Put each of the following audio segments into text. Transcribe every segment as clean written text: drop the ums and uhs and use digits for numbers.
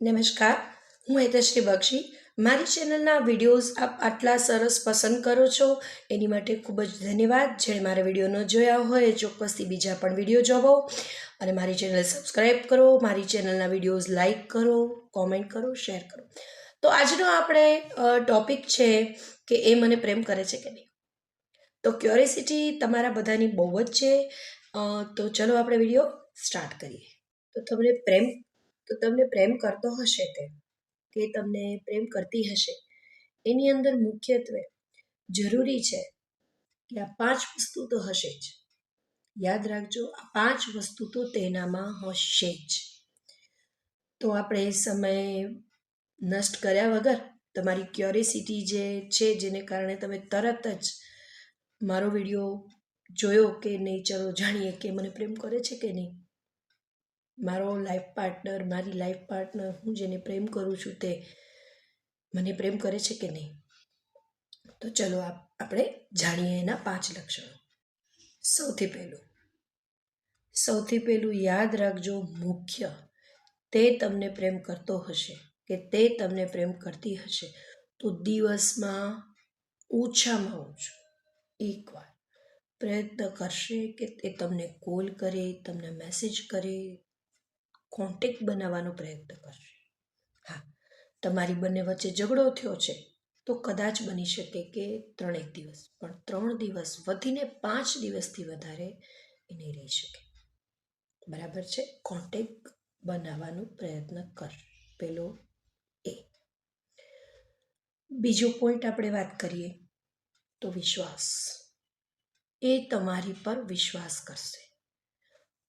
નમસ્કાર, હું હેતશ્રી બક્ષી. મારી ચેનલના વિડીયોઝ આપ આટલા સરસ પસંદ કરો છો એની માટે ખૂબ જ ધન્યવાદ. જેણે મારા વિડીયો ન જોયા હોય એ ચોક્કસથી બીજા પણ વિડીયો જોવો અને મારી ચેનલ સબસ્ક્રાઈબ કરો, મારી ચેનલના વિડીયોઝ લાઈક કરો, કોમેન્ટ કરો, શેર કરો. તો આજનો આપણે ટોપિક છે કે એ મને પ્રેમ કરે છે કે નહીં. તો ક્યુરિયોસિટી તમારા બધાની બહુ જ છે. તો ચલો આપણે વિડીયો સ્ટાર્ટ કરીએ. તમને પ્રેમ કરતો હશે કે તમને પ્રેમ કરતી હશે, એની અંદર મુખ્યત્વે જરૂરી છે કે આ 5 વસ્તુ તો હશે જ. યાદ રાખજો, આ 5 વસ્તુ તો તેનામાં હશે જ. તો આપણે સમય નષ્ટ કર્યા વગર તમારી ક્યુરિયોસિટી જે છે, જેને કારણે તમે તરત જ મારો વિડીયો જોયો કે નહીં, ચલો જાણીએ કે મને પ્રેમ કરે છે કે નહીં. મારો લાઈફ પાર્ટનર, મારી લાઈફ પાર્ટનર, હું જેને પ્રેમ કરું છું તે મને પ્રેમ કરે છે કે નહીં. તો ચલો આપણે જાણીએ એના 5 લક્ષણો. સૌથી પહેલું યાદ રાખજો, મુખ્ય, તે તમને પ્રેમ કરતો હશે કે તે તમને પ્રેમ કરતી હશે તો દિવસમાં ઓછામાં ઓછું એકવાર પ્રયત્ન કરશે કે તે તમને કોલ કરે, તમને મેસેજ કરે, કોન્ટેક્ટ બનાવવાનો પ્રયત્ન કરશે. હા, તમારી બંને વચ્ચે ઝઘડો થયો છે તો કદાચ બની શકે કે 3 દિવસ, પણ 3 દિવસ વધીને 5 દિવસથી વધારે એ નહીં રહી શકે. બરાબર છે? કોન્ટેક્ટ બનાવવાનો પ્રયત્ન કર. પેલો એ. બીજો પોઈન્ટ આપણે વાત કરીએ તો વિશ્વાસ. એ તમારી પર વિશ્વાસ કરશે,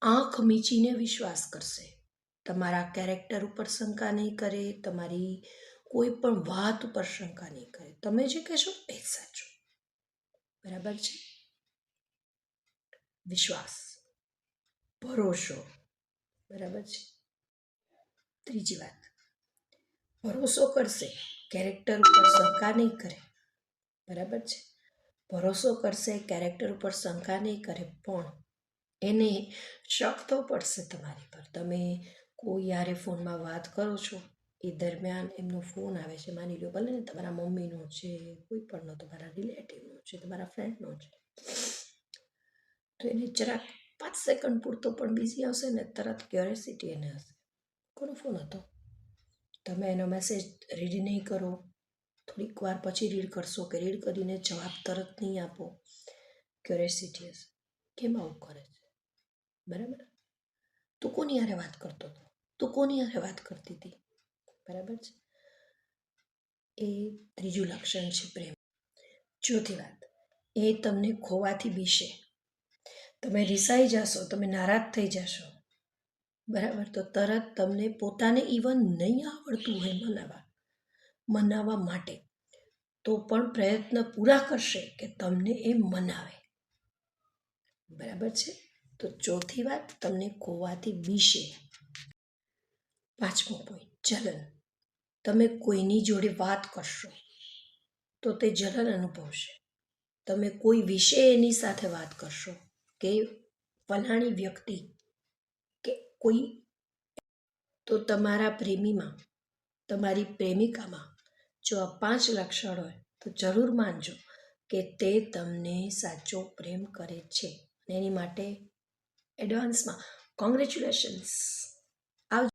આંખ મીચીને વિશ્વાસ કરશે. તમારા કેરેક્ટર ઉપર શંકા નહીં કરે, તમારી કોઈ પણ વાત ઉપર શંકા નહીં કરે. તમે જે કહેશો એ જ સાચું. બરાબર છે? વિશ્વાસ, ભરોસો. બરાબર છે? ત્રીજી વાત, ભરોસો કરશે, કેરેક્ટર ઉપર શંકા નહીં કરે. બરાબર છે? ભરોસો કરશે, કેરેક્ટર ઉપર શંકા નહીં કરે, પણ એને શક તો પડશે તમારી પર. તમે કોઈ યારે ફોનમાં વાત કરો છો, એ દરમિયાન એમનો ફોન આવે છે, માની લો ભલે ને તમારા મમ્મીનો છે, કોઈ પણનો, તમારા રિલેટિવનો છે, તમારા ફ્રેન્ડનો છે, તો એને જરાક 5 સેકન્ડ પૂરતો પણ બિઝી આવશે ને, તરત ક્યુરિયોસિટી એને હશે, કોનો ફોન હતો. તમે એનો મેસેજ રીડ નહીં કરો, થોડીક વાર પછી રીડ કરશો કે રીડ કરીને જવાબ તરત નહીં આપો, ક્યુરિયોસિટી હશે, કેમ આવું કરે છે. બરાબર? તું કોની હારે વાત કરતો હતો, તું કોની હારે વાત કરતી હતી. બરાબર છે? એ ત્રીજું લક્ષણ છે પ્રેમ. ચોથી વાત, એ તમને ખોવાથી બીશે. તમે રિસાઈ જશો, તમે નારાજ થઈ જશો, બરાબર, તો તરત તમને પોતાને ઇવન નહીં આવડતું હોય મનાવવા માટે તો પણ પ્રયત્ન પૂરા કરશે કે તમને એ મનાવે. બરાબર છે? તો ચોથી વાત, તમને ખોવાથી બીશે. 5મો પોઈન્ટ, જલન. તમે કોઈની જોડે વાત કરશો તો તે જલન અનુભવશે. તમે કોઈ વિશે એની સાથે વાત કરશો કે ફલાણી વ્યક્તિ કે કોઈ, તો તમારા પ્રેમીમાં, તમારી પ્રેમિકામાં જો આ 5 લક્ષણ હોય તો જરૂર માનજો કે તે તમને સાચો પ્રેમ કરે છે. અને એની માટે એડવાન્સમાં કોંગ્રેચ્યુલેશન્સ.